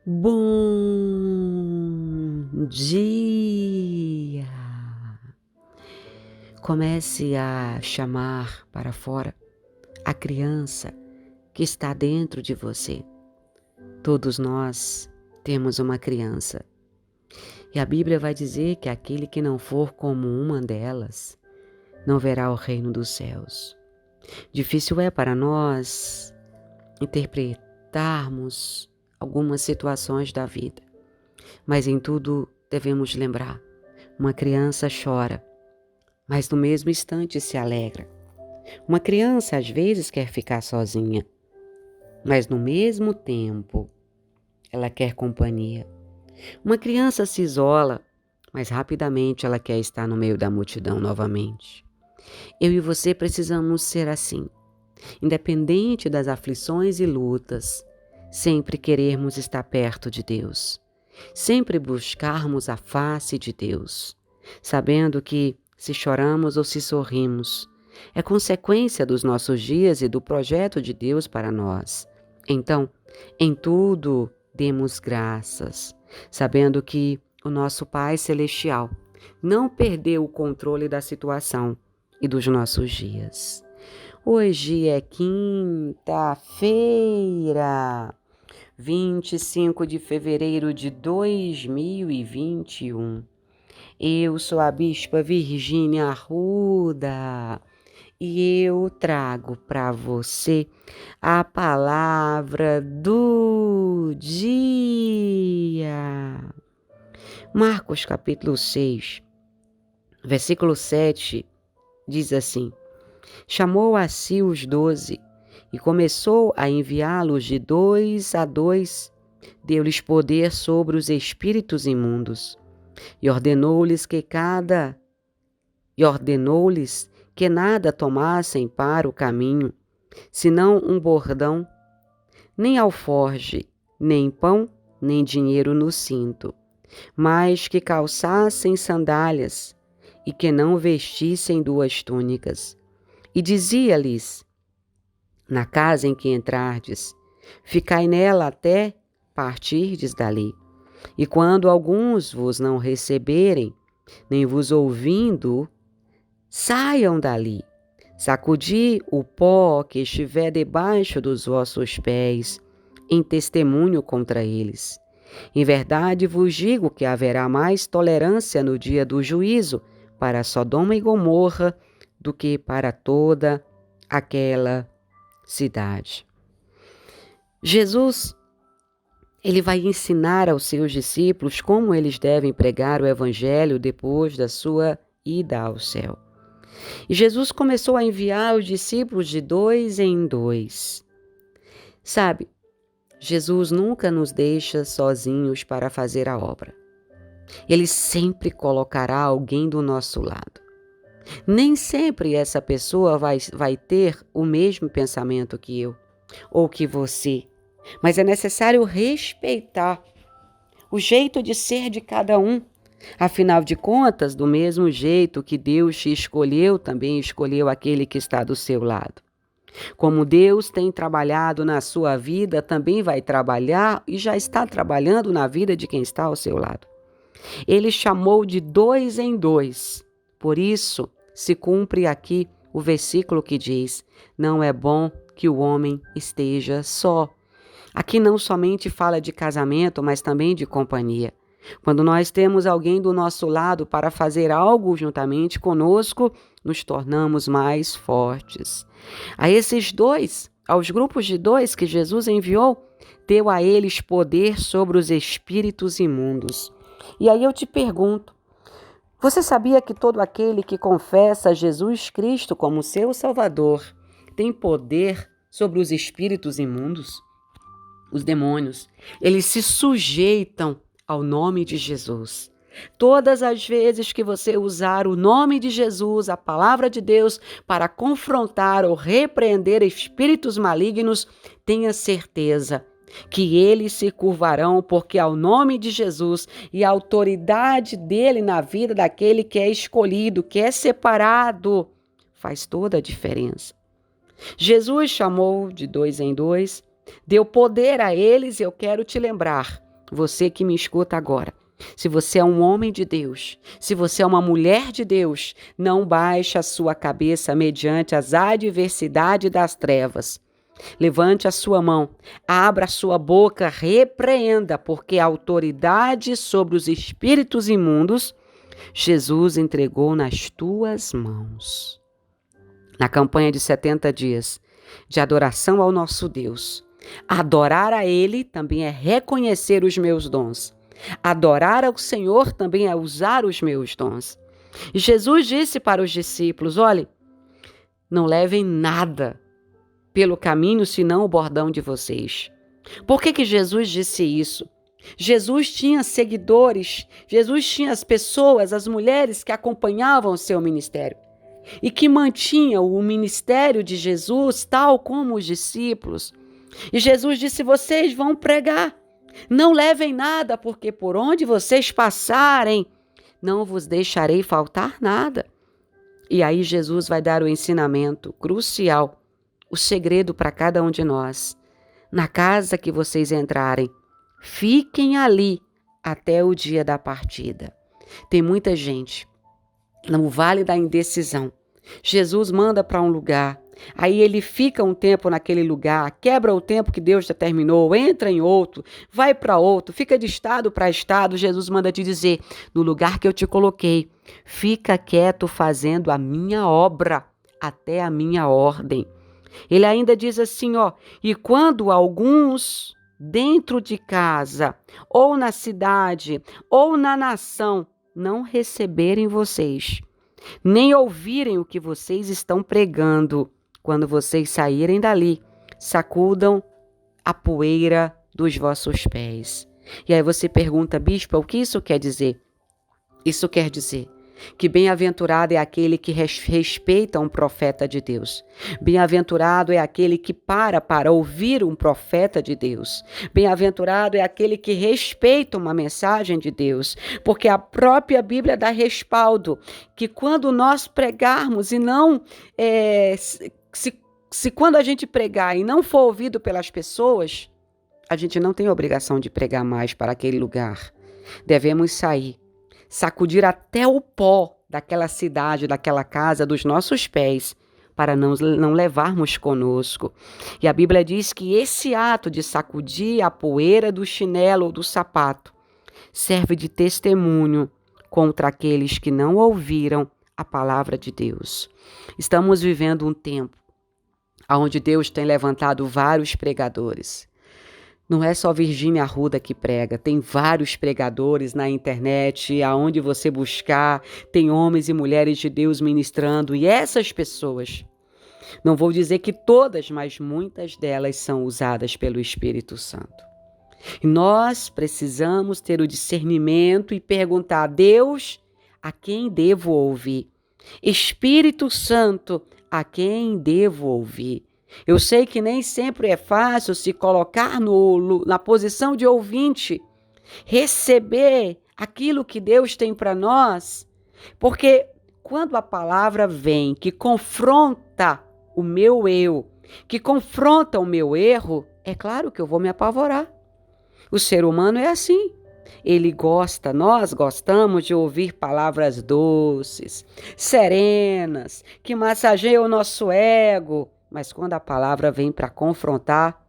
Bom dia! Comece a chamar para fora a criança que está dentro de você. Todos nós temos uma criança. E a Bíblia vai dizer que aquele que não for como uma delas não verá o reino dos céus. Difícil é para nós interpretarmos algumas situações da vida, mas em tudo devemos lembrar: uma criança chora, mas no mesmo instante se alegra. Uma criança às vezes quer ficar sozinha, mas no mesmo tempo ela quer companhia. Uma criança se isola, mas rapidamente ela quer estar no meio da multidão novamente. Eu e você precisamos ser assim, independente das aflições e lutas, sempre querermos estar perto de Deus, sempre buscarmos a face de Deus, sabendo que se choramos ou se sorrimos, é consequência dos nossos dias e do projeto de Deus para nós. Então, em tudo demos graças, sabendo que o nosso Pai Celestial não perdeu o controle da situação e dos nossos dias. Hoje é quinta-feira, 25 de fevereiro de 2021. Eu sou a Bispa Virgínia Arruda e eu trago para você a palavra do dia. Marcos capítulo 6, versículo 7, diz assim: chamou a si os 12 e começou a enviá-los de 2 a 2, deu-lhes poder sobre os espíritos imundos e ordenou-lhes que nada tomassem para o caminho, senão um bordão, nem alforge, nem pão, nem dinheiro no cinto, mas que calçassem sandálias e que não vestissem 2 túnicas. E dizia-lhes: na casa em que entrardes, ficai nela até partirdes dali. E quando alguns vos não receberem, nem vos ouvindo, saiam dali. Sacudi o pó que estiver debaixo dos vossos pés, em testemunho contra eles. Em verdade vos digo que haverá mais tolerância no dia do juízo para Sodoma e Gomorra do que para toda aquela cidade. Jesus, ele vai ensinar aos seus discípulos como eles devem pregar o evangelho depois da sua ida ao céu. E Jesus começou a enviar os discípulos de 2 em 2. Sabe, Jesus nunca nos deixa sozinhos para fazer a obra. Ele sempre colocará alguém do nosso lado. Nem sempre essa pessoa vai ter o mesmo pensamento que eu ou que você, mas é necessário respeitar o jeito de ser de cada um. Afinal de contas, do mesmo jeito que Deus te escolheu, também escolheu aquele que está do seu lado. Como Deus tem trabalhado na sua vida, também vai trabalhar e já está trabalhando na vida de quem está ao seu lado. Ele chamou de 2 em 2. Por isso, se cumpre aqui o versículo que diz: não é bom que o homem esteja só. Aqui não somente fala de casamento, mas também de companhia. Quando nós temos alguém do nosso lado para fazer algo juntamente conosco, nos tornamos mais fortes. A esses 2, aos grupos de 2 que Jesus enviou, deu a eles poder sobre os espíritos imundos. E aí eu te pergunto, você sabia que todo aquele que confessa Jesus Cristo como seu Salvador tem poder sobre os espíritos imundos? Os demônios, eles se sujeitam ao nome de Jesus. Todas as vezes que você usar o nome de Jesus, a palavra de Deus, para confrontar ou repreender espíritos malignos, tenha certeza que eles se curvarão, porque ao nome de Jesus e a autoridade dele na vida daquele que é escolhido, que é separado, faz toda a diferença. Jesus chamou de 2 em 2, deu poder a eles, e eu quero te lembrar você que me escuta agora, se você é um homem de Deus, se você é uma mulher de Deus, não baixe a sua cabeça mediante as adversidades das trevas. Levante a sua mão, abra a sua boca, repreenda, porque a autoridade sobre os espíritos imundos, Jesus entregou nas tuas mãos. Na campanha de 70 dias de adoração ao nosso Deus, adorar a Ele também é reconhecer os meus dons. Adorar ao Senhor também é usar os meus dons. E Jesus disse para os discípulos, olhe, não levem nada pelo caminho, senão o bordão de vocês. Por que Jesus disse isso? Jesus tinha seguidores, Jesus tinha as pessoas, as mulheres que acompanhavam o seu ministério e que mantinham o ministério de Jesus tal como os discípulos. E Jesus disse, vocês vão pregar, não levem nada, porque por onde vocês passarem, não vos deixarei faltar nada. E aí Jesus vai dar o ensinamento crucial, o segredo para cada um de nós. Na casa que vocês entrarem, fiquem ali até o dia da partida. Tem muita gente no vale da indecisão. Jesus manda para um lugar, aí ele fica um tempo naquele lugar, quebra o tempo que Deus determinou, entra em outro, vai para outro, fica de estado para estado. Jesus manda te dizer, no lugar que eu te coloquei, fica quieto fazendo a minha obra, até a minha ordem. Ele ainda diz assim, ó, e quando alguns dentro de casa, ou na cidade, ou na nação, não receberem vocês, nem ouvirem o que vocês estão pregando, quando vocês saírem dali, sacudam a poeira dos vossos pés. E aí você pergunta, bispo, o que isso quer dizer? Isso quer dizer que bem-aventurado é aquele que respeita um profeta de Deus. Bem-aventurado é aquele que para ouvir um profeta de Deus. Bem-aventurado é aquele que respeita uma mensagem de Deus, porque a própria Bíblia dá respaldo que quando nós pregarmos e não se quando a gente pregar e não for ouvido pelas pessoas, a gente não tem obrigação de pregar mais para aquele lugar. Devemos sair, sacudir até o pó daquela cidade, daquela casa, dos nossos pés, para não levarmos conosco. E a Bíblia diz que esse ato de sacudir a poeira do chinelo ou do sapato serve de testemunho contra aqueles que não ouviram a palavra de Deus. Estamos vivendo um tempo onde Deus tem levantado vários pregadores. Não é só Virgínia Arruda que prega, tem vários pregadores na internet, aonde você buscar, tem homens e mulheres de Deus ministrando, e essas pessoas, não vou dizer que todas, mas muitas delas são usadas pelo Espírito Santo. E nós precisamos ter o discernimento e perguntar a Deus, a quem devo ouvir? Espírito Santo, a quem devo ouvir? Eu sei que nem sempre é fácil se colocar na posição de ouvinte, receber aquilo que Deus tem para nós, porque quando a palavra vem que confronta o meu eu, que confronta o meu erro, é claro que eu vou me apavorar. O ser humano é assim. Nós gostamos de ouvir palavras doces, serenas, que massageiam o nosso ego. Mas quando a palavra vem para confrontar,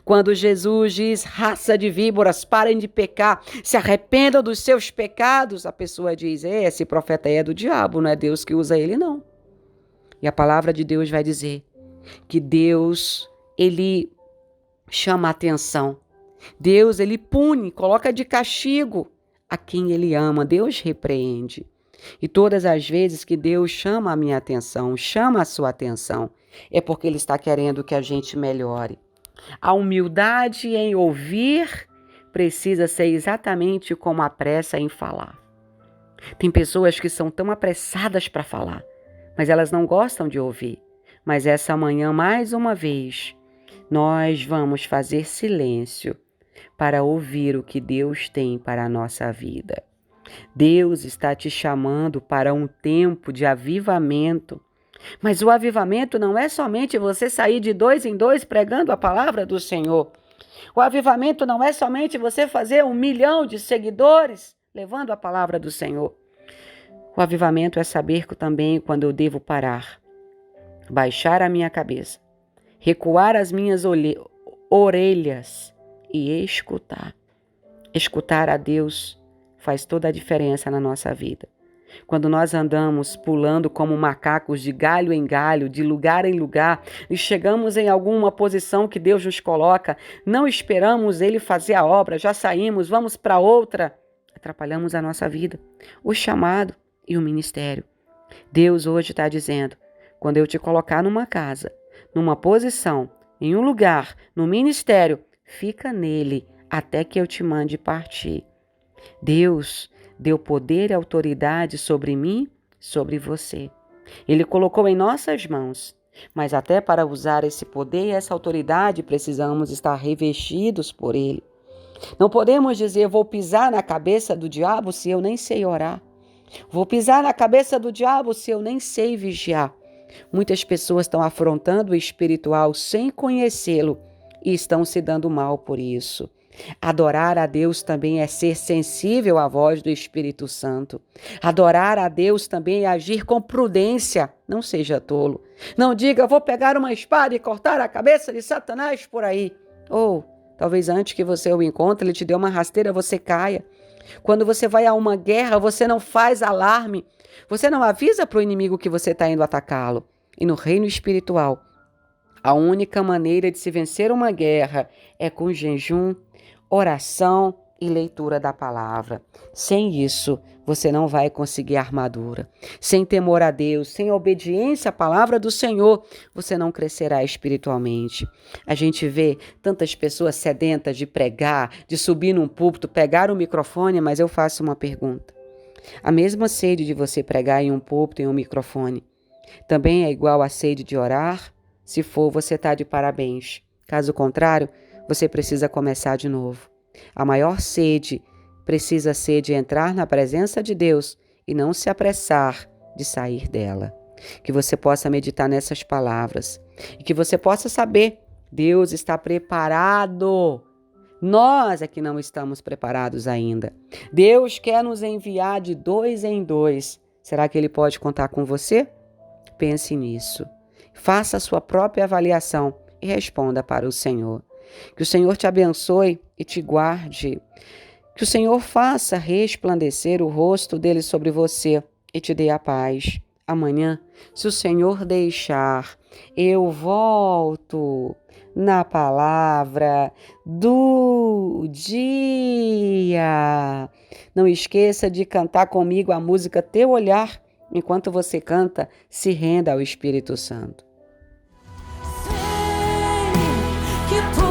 quando Jesus diz, raça de víboras, parem de pecar, se arrependam dos seus pecados, a pessoa diz, esse profeta é do diabo, não é Deus que usa ele, não. E a palavra de Deus vai dizer que Deus, ele chama a atenção. Deus, ele pune, coloca de castigo a quem ele ama. Deus repreende. E todas as vezes que Deus chama a minha atenção, chama a sua atenção, é porque ele está querendo que a gente melhore. A humildade em ouvir precisa ser exatamente como a pressa em falar. Tem pessoas que são tão apressadas para falar, mas elas não gostam de ouvir. Mas essa manhã, mais uma vez, nós vamos fazer silêncio para ouvir o que Deus tem para a nossa vida. Deus está te chamando para um tempo de avivamento. Mas o avivamento não é somente você sair de 2 em 2 pregando a palavra do Senhor. O avivamento não é somente você fazer 1 milhão de seguidores levando a palavra do Senhor. O avivamento é saber também quando eu devo parar, baixar a minha cabeça, recuar as minhas orelhas e escutar. Escutar a Deus faz toda a diferença na nossa vida. Quando nós andamos pulando como macacos de galho em galho, de lugar em lugar, e chegamos em alguma posição que Deus nos coloca, não esperamos Ele fazer a obra, já saímos, vamos para outra, atrapalhamos a nossa vida, o chamado e o ministério. Deus hoje está dizendo, quando eu te colocar numa casa, numa posição, em um lugar, no ministério, fica nele até que eu te mande partir. Deus deu poder e autoridade sobre mim, sobre você. Ele colocou em nossas mãos, mas até para usar esse poder e essa autoridade precisamos estar revestidos por Ele. Não podemos dizer, vou pisar na cabeça do diabo se eu nem sei orar. Vou pisar na cabeça do diabo se eu nem sei vigiar. Muitas pessoas estão afrontando o espiritual sem conhecê-lo e estão se dando mal por isso. Adorar a Deus também é ser sensível à voz do Espírito Santo. Adorar a Deus também é agir com prudência. Não seja tolo. Não diga, vou pegar uma espada e cortar a cabeça de Satanás por aí. Ou, talvez antes que você o encontre, ele te dê uma rasteira, você caia. Quando você vai a uma guerra, você não faz alarme. Você não avisa para o inimigo que você está indo atacá-lo. E no reino espiritual, a única maneira de se vencer uma guerra é com jejum, oração e leitura da palavra. Sem isso, você não vai conseguir armadura. Sem temor a Deus, sem obediência à palavra do Senhor, você não crescerá espiritualmente. A gente vê tantas pessoas sedentas de pregar, de subir num púlpito, pegar o microfone, mas eu faço uma pergunta. A mesma sede de você pregar em um púlpito, em um microfone, também é igual à sede de orar? Se for, você está de parabéns. Caso contrário, você precisa começar de novo. A maior sede precisa ser de entrar na presença de Deus e não se apressar de sair dela. Que você possa meditar nessas palavras e que você possa saber, Deus está preparado. Nós é que não estamos preparados ainda. Deus quer nos enviar de 2 em 2. Será que Ele pode contar com você? Pense nisso. Faça a sua própria avaliação e responda para o Senhor. Que o Senhor te abençoe e te guarde. Que o Senhor faça resplandecer o rosto dele sobre você e te dê a paz. Amanhã, se o Senhor deixar, eu volto na palavra do dia. Não esqueça de cantar comigo a música Teu Olhar. Enquanto você canta, se renda ao Espírito Santo. Sei que